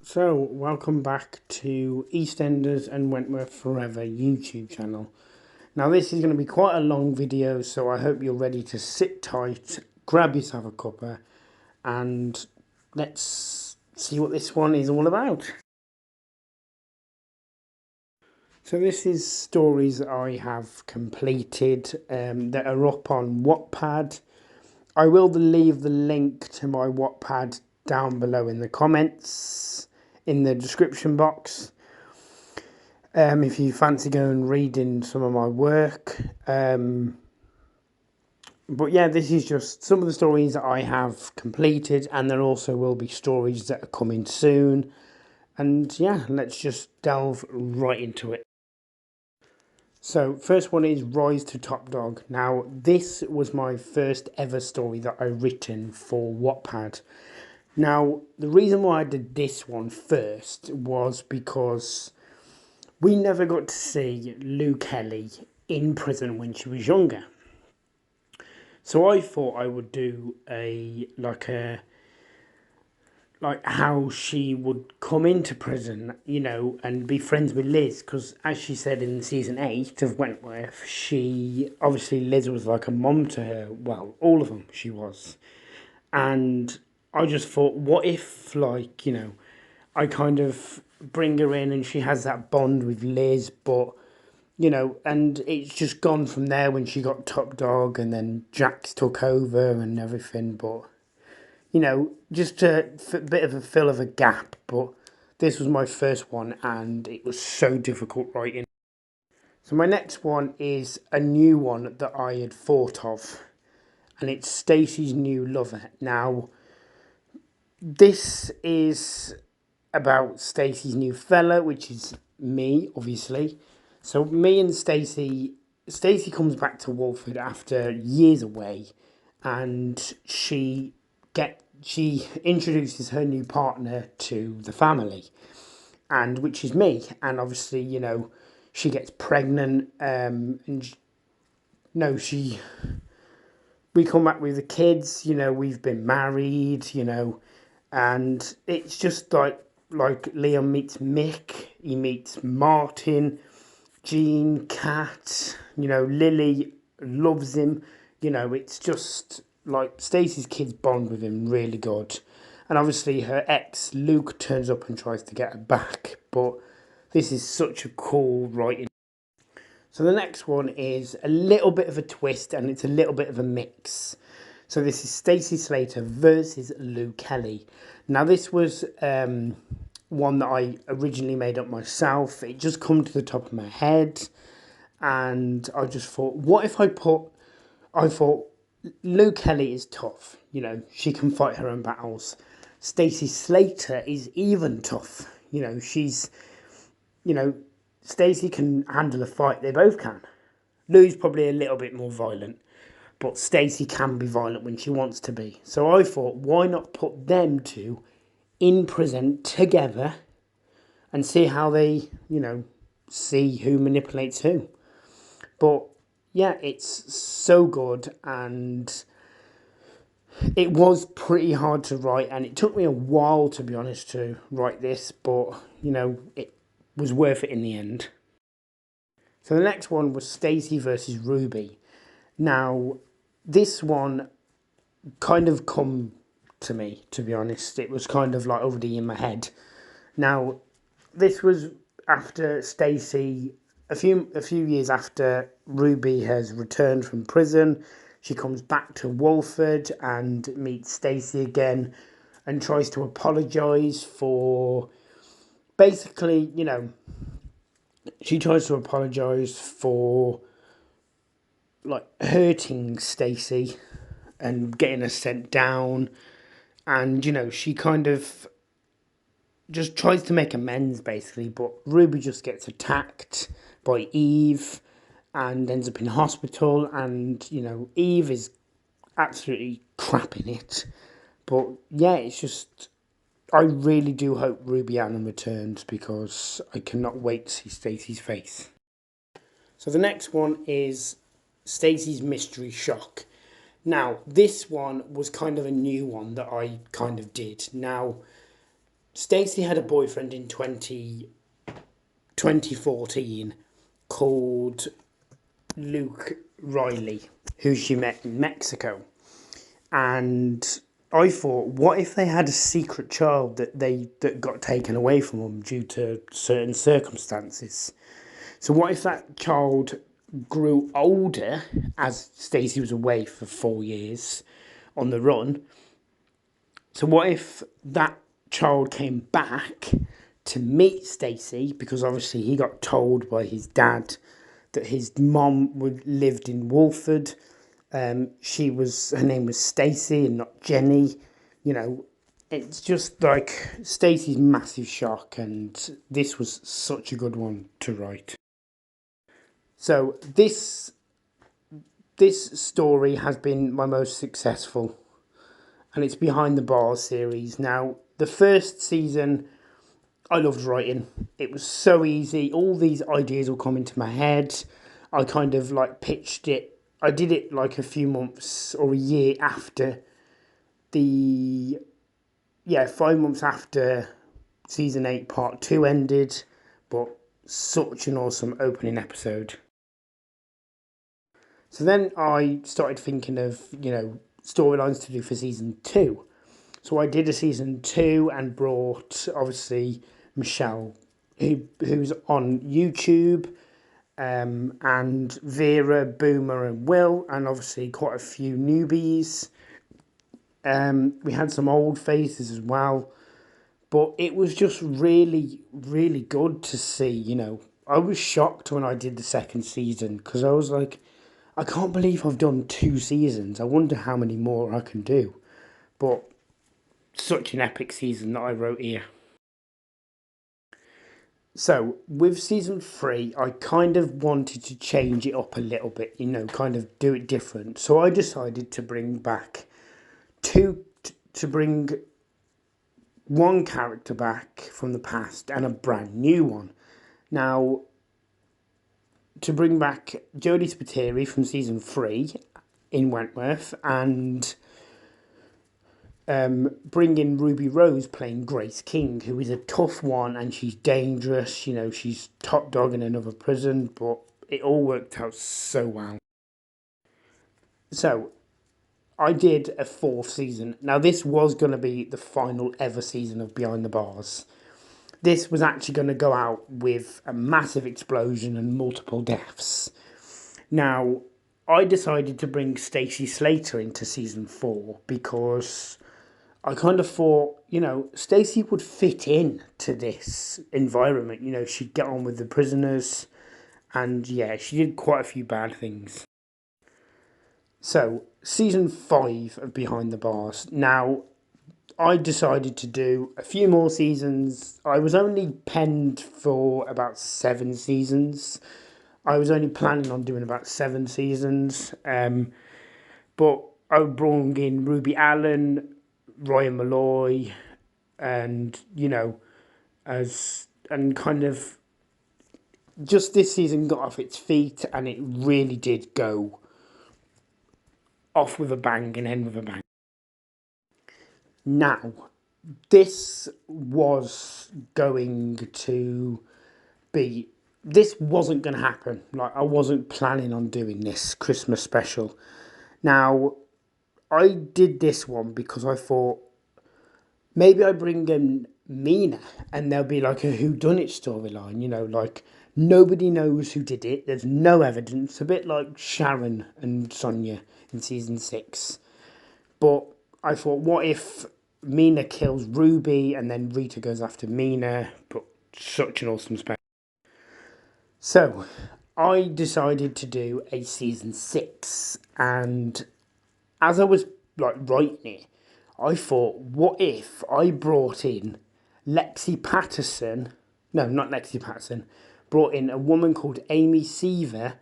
So, welcome back to EastEnders and Wentworth Forever YouTube channel. Now, this is going to be quite a long video, so I hope you're ready to sit tight, grab yourself a cuppa, and let's see what this one is all about. So, this is stories that I have completed that are up on Wattpad. I will leave the link to my Wattpad down below in the comments, in the description box. If you fancy going and reading some of my work. But yeah, this is just some of the stories that I have completed, and there also will be stories that are coming soon. And yeah, let's just delve right into it. So, first one is Rise to Top Dog. Now, this was my first ever story that I written for Wattpad. Now, the reason why I did this one first was because we never got to see Lou Kelly in prison when she was younger. So I thought I would do like how she would come into prison, and be friends with Liz, because as she said in season 8 of Wentworth, she obviously Liz was like a mom to her. Well, all of them she was. And I just thought, what if, I kind of bring her in and she has that bond with Liz, but and it's just gone from there when she got top dog, and then Jax took over and everything. But just a bit of a fill of a gap. But this was my first one, and it was so difficult writing. So my next one is a new one that I had thought of, and it's Stacey's new lover. Now, this is about Stacey's new fella, which is me, obviously. So me and Stacey comes back to Walford after years away, and she introduces her new partner to the family, and which is me. And obviously, she gets pregnant. And no, she we come back with the kids. We've been married. And it's just like Liam meets Mick, he meets Martin, Jean, Kat, Lily loves him. It's just like Stacey's kids bond with him really good. And obviously her ex Luke turns up and tries to get her back, but this is such a cool writing. So the next one is a little bit of a twist, and it's a little bit of a mix. So this is Stacey Slater versus Lou Kelly. Now this was one that I originally made up myself. It just come to the top of my head, and I just thought, what if I thought Lou Kelly is tough. She can fight her own battles. Stacey Slater is even tough. You know, Stacey can handle a fight. They both can. Lou's probably a little bit more violent, but Stacey can be violent when she wants to be. So I thought, why not put them two in prison together and see how they, see who manipulates who. But yeah, it's so good, and it was pretty hard to write, and it took me a while, to be honest, to write this, but it was worth it in the end. So the next one was Stacey versus Ruby. Now, this one kind of come to me, to be honest. It was kind of like already in my head. Now, this was after Stacey, a few years after Ruby has returned from prison. She comes back to Walford and meets Stacey again, and tries to apologise for, basically, she tries to apologise for like hurting Stacey and getting her sent down, and she kind of just tries to make amends, basically. But Ruby just gets attacked by Eve and ends up in hospital, and Eve is absolutely crapping it. But yeah, it's just, I really do hope Ruby Annan returns, because I cannot wait to see Stacey's face. So the next one is Stacey's Mystery Shock. Now, this one was kind of a new one that I kind of did. Now, Stacey had a boyfriend in 2014 called Luke Riley, who she met in Mexico. And I thought, what if they had a secret child that got taken away from them due to certain circumstances? So what if that child grew older as Stacey was away for 4 years on the run? So what if that child came back to meet Stacey, because obviously he got told by his dad that his mom lived in Wolford. Her name was Stacey and not Jenny. You know, it's just like Stacey's massive shock, and this was such a good one to write. So this story has been my most successful, and it's Behind the Bars series. Now, the first season, I loved writing. It was so easy. All these ideas will come into my head. I kind of like pitched it. I did it like a few months or a year after the, 5 months after season 8 part 2 ended. But such an awesome opening episode. So then I started thinking of, storylines to do for season 2. So I did a season 2 and brought, obviously, Michelle, who's on YouTube, and Vera, Boomer, and Will, and obviously quite a few newbies. We had some old faces as well, but it was just really, really good to see. I was shocked when I did the second season because I was like, I can't believe I've done 2 seasons. I wonder how many more I can do. But such an epic season that I wrote here. So, with season 3, I kind of wanted to change it up a little bit, kind of do it different. So, I decided to bring back to bring one character back from the past and a brand new one. Now, to bring back Jodie Spiteri from season 3 in Wentworth, and bring in Ruby Rose playing Grace King, who is a tough one and she's dangerous. She's top dog in another prison, but it all worked out so well. So, I did a 4th season. Now, this was going to be the final ever season of Behind the Bars. This was actually going to go out with a massive explosion and multiple deaths. Now, I decided to bring Stacey Slater into season 4 because I kind of thought, Stacey would fit in to this environment. She'd get on with the prisoners, and she did quite a few bad things. So, season 5 of Behind the Bars. Now, I decided to do a few more seasons. I was only penned for about 7 seasons. I was only planning on doing about 7 seasons. But I brought in Ruby Allen, Ryan Malloy, and and kind of just this season got off its feet, and it really did go off with a bang and end with a bang. Now, this was going to be. This wasn't going to happen. Like, I wasn't planning on doing this Christmas special. Now, I did this one because I thought maybe I bring in Mina and there'll be like a whodunit storyline, like nobody knows who did it. There's no evidence. A bit like Sharon and Sonia in season 6. But I thought, what if Mina kills Ruby and then Rita goes after Mina? But such an awesome spec. So I decided to do a season 6, and as I was like writing it, I thought, what if I brought in Lexi Patterson? No, not Lexi Patterson. Brought in a woman called Amy Seaver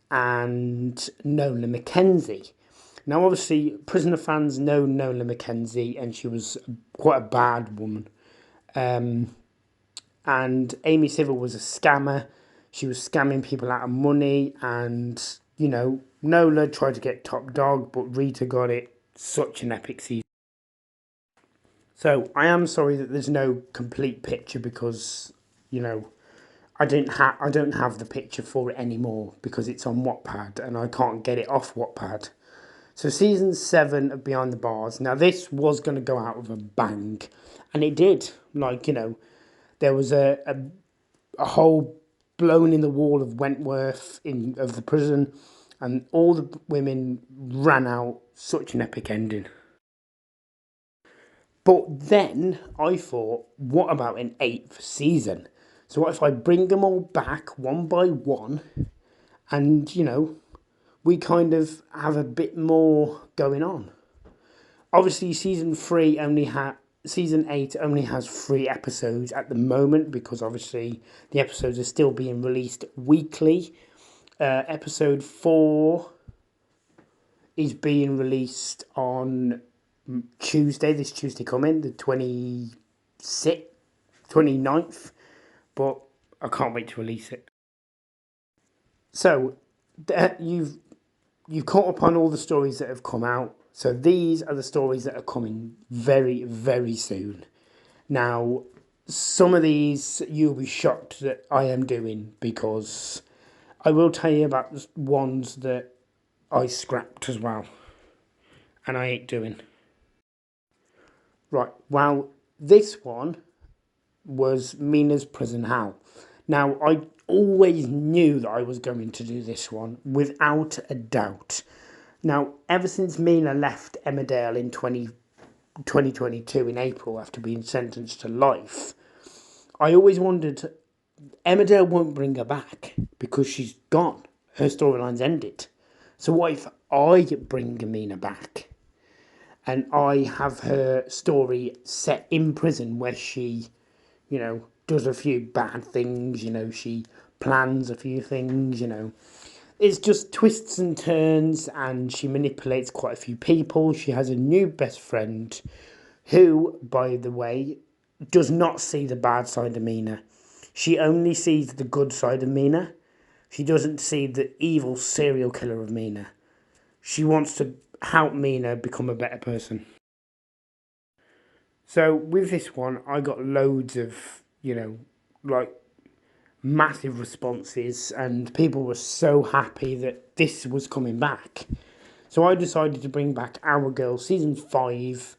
and Nola McKenzie. Now, obviously, Prisoner fans know Nola McKenzie, and she was quite a bad woman. And Amy Seaver was a scammer. She was scamming people out of money, and Nola tried to get top dog, but Rita got it. Such an epic season. So I am sorry that there's no complete picture because, you know, I don't have the picture for it anymore because it's on Wattpad and I can't get it off Wattpad. So season 7 of Behind the Bars. Now this was going to go out with a bang, and it did. Like, you know, there was a hole blown in the wall of Wentworth in of the prison, and all the women ran out. Such an epic ending. But then I thought, what about an eighth season? So what if I bring them all back one by one, and you know, we kind of have a bit more going on. Obviously, season 8 only has 3 episodes at the moment because obviously the episodes are still being released weekly. Episode 4 is being released on Tuesday, this Tuesday coming, the 26th, 29th, but I can't wait to release it. So, you've caught up on all the stories that have come out. So these are the stories that are coming very, very soon. Now, some of these you'll be shocked that I am doing because I will tell you about the ones that I scrapped as well and I ain't doing. Right, well, this one was Mina's Prison Hell. Now, I always knew that I was going to do this one without a doubt. Now, ever since Mina left Emmerdale in 2022 in April after being sentenced to life, I always wondered, Emmerdale won't bring her back because she's gone. Her storyline's ended. So what if I bring Mina back and I have her story set in prison where she, you know, does a few bad things, you know, she plans a few things, you know. It's just twists and turns, and she manipulates quite a few people. She has a new best friend who, by the way, does not see the bad side of Mina. She only sees the good side of Mina. She doesn't see the evil serial killer of Mina. She wants to help Mina become a better person. So with this one, I got loads of, you know, like massive responses, and people were so happy that this was coming back. So I decided to bring back Our Girl season 5,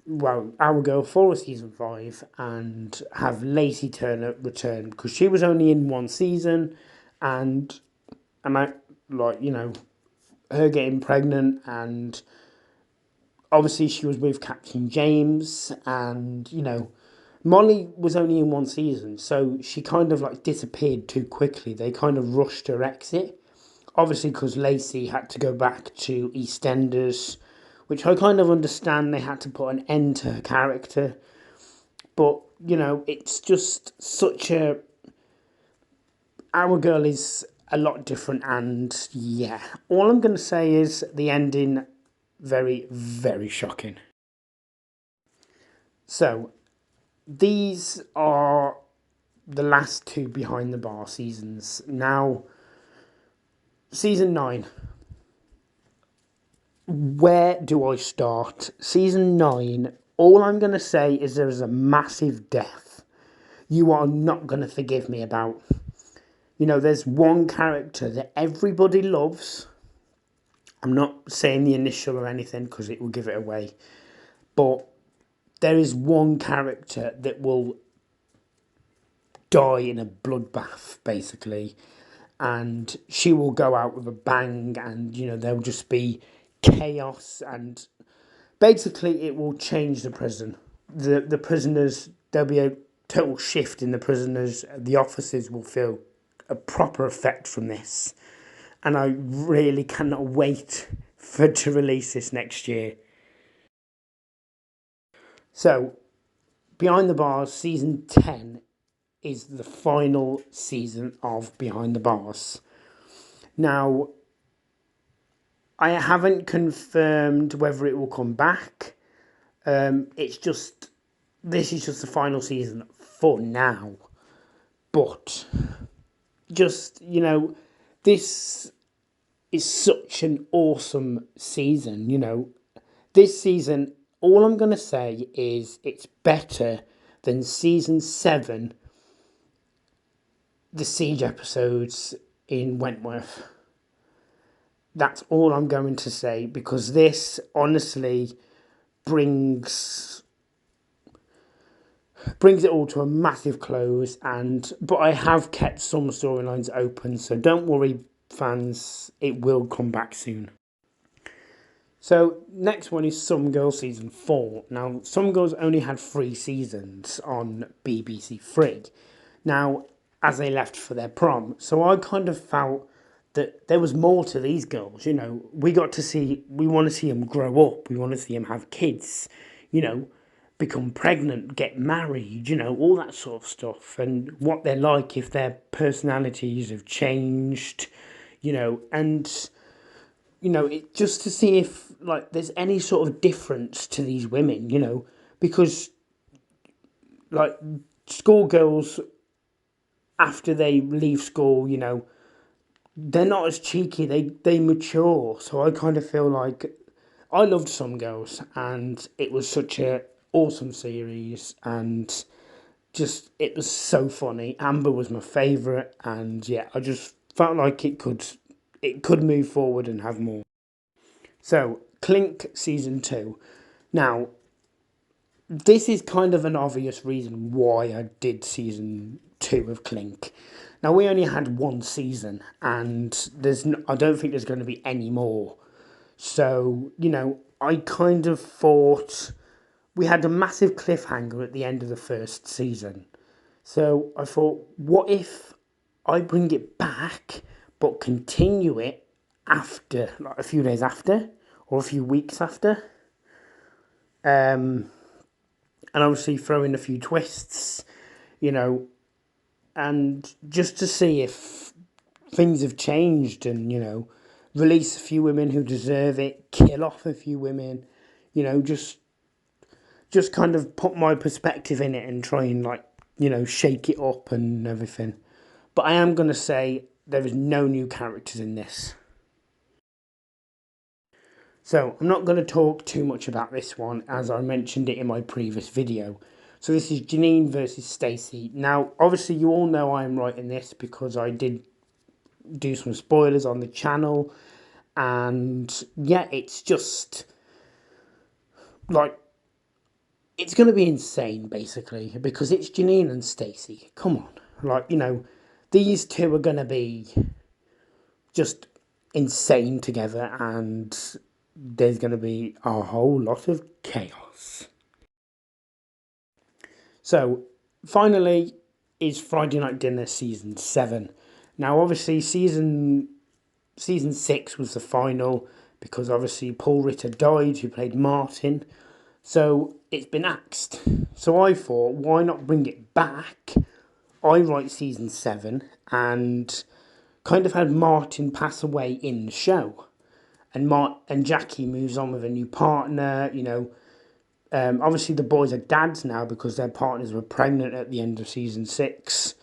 well, Our Girl for season 5, and have Lacey Turner return because she was only in one season, and I'm out, like, you know, her getting pregnant, and obviously she was with Captain James, and you know, Molly was only in one season, so she kind of like disappeared too quickly. They kind of rushed her exit, obviously because Lacey had to go back to EastEnders, which I kind of understand. They had to put an end to her character, but you know, it's just such a, Our Girl is a lot different, and yeah, all I'm gonna say is the ending very, very shocking. So these are the last 2 Behind the Bar seasons. Now, season 9. Where do I start? Season 9, all I'm going to say is there is a massive death you are not going to forgive me about. You know, there's one character that everybody loves. I'm not saying the initial or anything because it will give it away. But there is one character that will die in a bloodbath, basically. And she will go out with a bang, and you know, there'll just be chaos, and basically it will change the prison. The prisoners, there'll be a total shift in the prisoners. The officers will feel a proper effect from this, and I really cannot wait for to release this next year. So, Behind the Bars season 10 is the final season of Behind the Bars. Now, I haven't confirmed whether it will come back. It's just, this is just the final season for now. But just, you know, this is such an awesome season. You know, this season all I'm going to say is it's better than season 7, the siege episodes in Wentworth. That's all I'm going to say, because this honestly brings it all to a massive close. And but I have kept some storylines open, so don't worry, fans, it will come back soon. So next one is Some Girls season 4. Now Some Girls only had 3 seasons on BBC Three. Now, as they left for their prom, so I kind of felt that there was more to these girls. You know, we want to see them grow up. We want to see them have kids. You know, become pregnant, get married. You know, all that sort of stuff, and what they're like if their personalities have changed. You know, and just to see if like there's any sort of difference to these women, because like schoolgirls after they leave school, they're not as cheeky. They mature. So I kind of feel like I loved Some Girls, and it was such a awesome series, and just it was so funny. Amber was my favourite, and yeah, I just felt like it could move forward and have more. So, Clink season 2. Now, this is kind of an obvious reason why I did season 2 of Clink. Now, we only had one season, and I don't think there's going to be any more. So, I kind of thought we had a massive cliffhanger at the end of the first season. So, I thought, what if I bring it back but continue it after, like a few days after or a few weeks after? And obviously throw in a few twists, you know, and just to see if things have changed, and release a few women who deserve it, kill off a few women, just kind of put my perspective in it and try and shake it up and everything. But I am going to say there is no new characters in this. So I'm not going to talk too much about this one, as I mentioned it in my previous video. So this is Janine versus Stacey. Now, obviously you all know I am writing this because I did do some spoilers on the channel. And yeah, it's just like, it's going to be insane basically, because it's Janine and Stacey. Come on. These two are going to be just insane together, and there's going to be a whole lot of chaos. So, finally, is Friday Night Dinner season 7. Now, obviously, season 6 was the final, because obviously Paul Ritter died, who played Martin. So it's been axed. So I thought, why not bring it back? I write season 7, and kind of had Martin pass away in the show, and Jackie moves on with a new partner. Obviously the boys are dads now because their partners were pregnant at the end of season 6,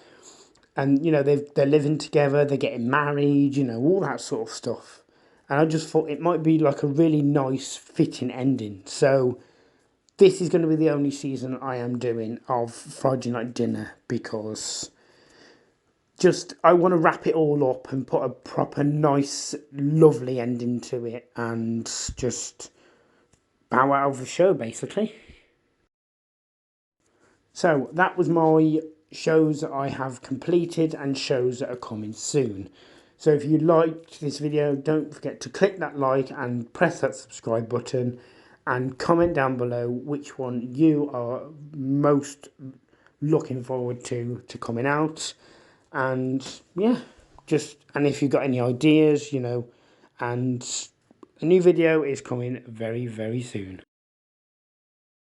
and they're living together, they're getting married, all that sort of stuff. And I just thought it might be like a really nice fitting ending. So this is going to be the only season I am doing of Friday Night Dinner, because I want to wrap it all up and put a proper nice lovely ending to it, and just bow out of the show basically. So that was my shows that I have completed and shows that are coming soon. So if you liked this video, don't forget to click that like and press that subscribe button, and comment down below which one you are most looking forward to coming out. And yeah, and if you've got any ideas, and a new video is coming very, very soon.